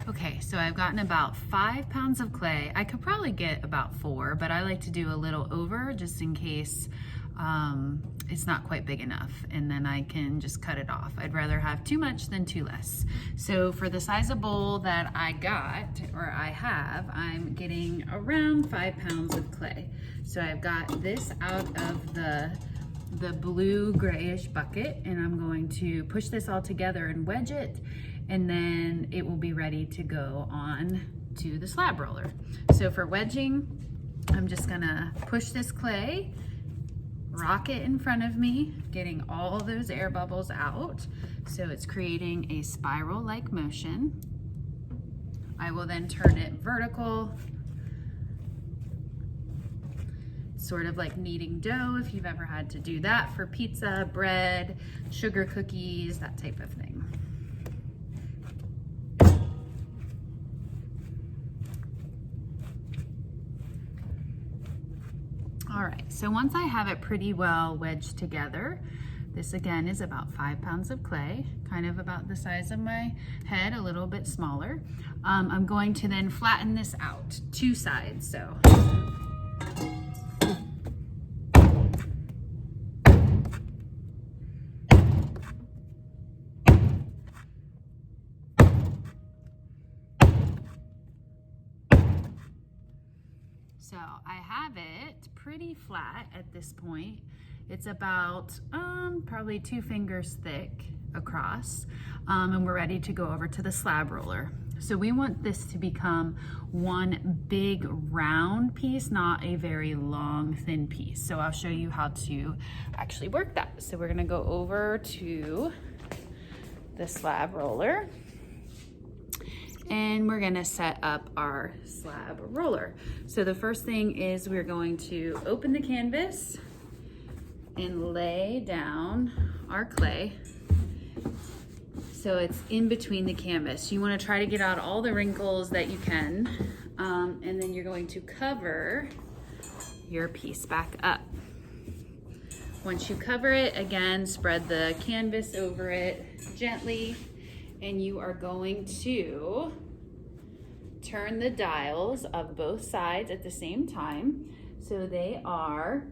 Okay, so I've gotten about 5 pounds of clay. I could probably get about 4, but I like to do a little over just in case it's not quite big enough, and then I can just cut it off. I'd rather have too much than too less. So for the size of bowl that I got, or I have, I'm getting around 5 pounds of clay. So I've got this out of the blue grayish bucket, and I'm going to push this all together and wedge it, and then it will be ready to go on to the slab roller. So for wedging, I'm just gonna push this clay, rock it in front of me, getting all those air bubbles out. So it's creating a spiral-like motion. I will then turn it vertical, sort of like kneading dough if you've ever had to do that for pizza, bread, sugar cookies, that type of thing. All right, so once I have it pretty well wedged together, this again is about 5 pounds of clay, kind of about the size of my head, a little bit smaller. I'm going to then flatten this out, 2 sides, so. So I have it pretty flat at this point. It's about probably 2 fingers thick across, and we're ready to go over to the slab roller. So we want this to become one big round piece, not a very long thin piece. So I'll show you how to actually work that. So we're gonna go over to the slab roller, and we're gonna set up our slab roller. So the first thing is we're going to open the canvas and lay down our clay so it's in between the canvas. You wanna try to get out all the wrinkles that you can, and then you're going to cover your piece back up. Once you cover it, again, spread the canvas over it gently, and you are going to turn the dials of both sides at the same time so they are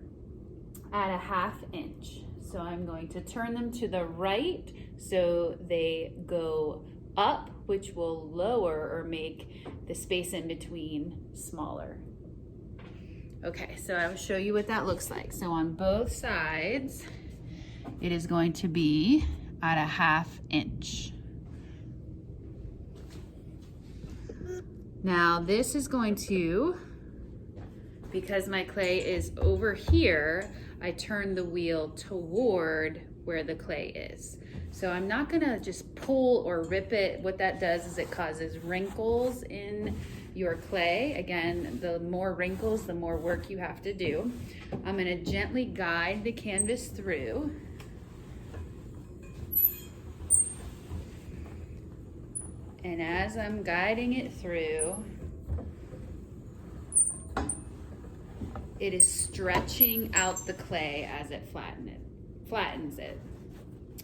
at a 1/2 inch. So I'm going to turn them to the right so they go up, which will lower or make the space in between smaller. Okay, so I will show you what that looks like. So on both sides, it is going to be at a 1/2 inch. Now this is going to, because my clay is over here, I turn the wheel toward where the clay is. So I'm not gonna just pull or rip it. What that does is it causes wrinkles in your clay. Again, the more wrinkles, the more work you have to do. I'm gonna gently guide the canvas through. And as I'm guiding it through, it is stretching out the clay as it flattens it.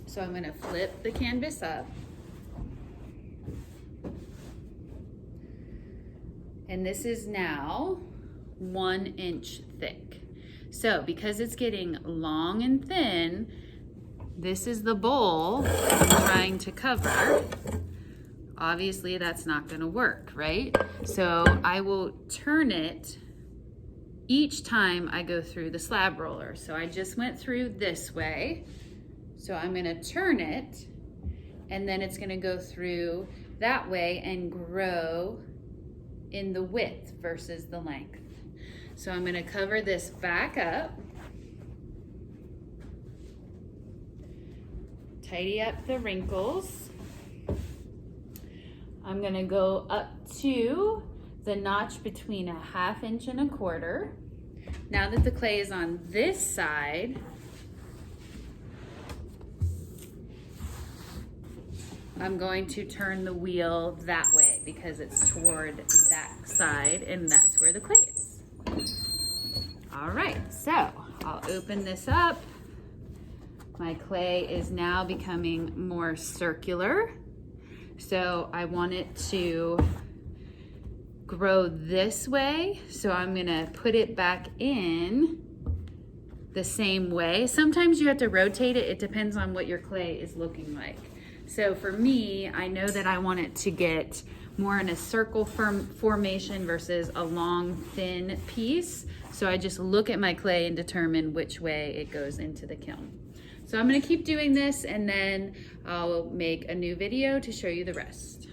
So I'm gonna flip the canvas up. And this is now 1 inch thick. So because it's getting long and thin, this is the bowl I'm trying to cover. Obviously that's not gonna work, right? So I will turn it each time I go through the slab roller. So I just went through this way. So I'm gonna turn it, and then it's gonna go through that way and grow in the width versus the length. So I'm gonna cover this back up, tidy up the wrinkles. I'm gonna go up to the notch between a 1/2 inch and 1/4. Now that the clay is on this side, I'm going to turn the wheel that way because it's toward that side and that's where the clay is. All right, so I'll open this up. My clay is now becoming more circular. So I want it to grow this way. So I'm gonna put it back in the same way. Sometimes you have to rotate it. It depends on what your clay is looking like. So for me, I know that I want it to get more in a circle formation versus a long, thin piece. So I just look at my clay and determine which way it goes into the kiln. So I'm gonna keep doing this, and then I'll make a new video to show you the rest.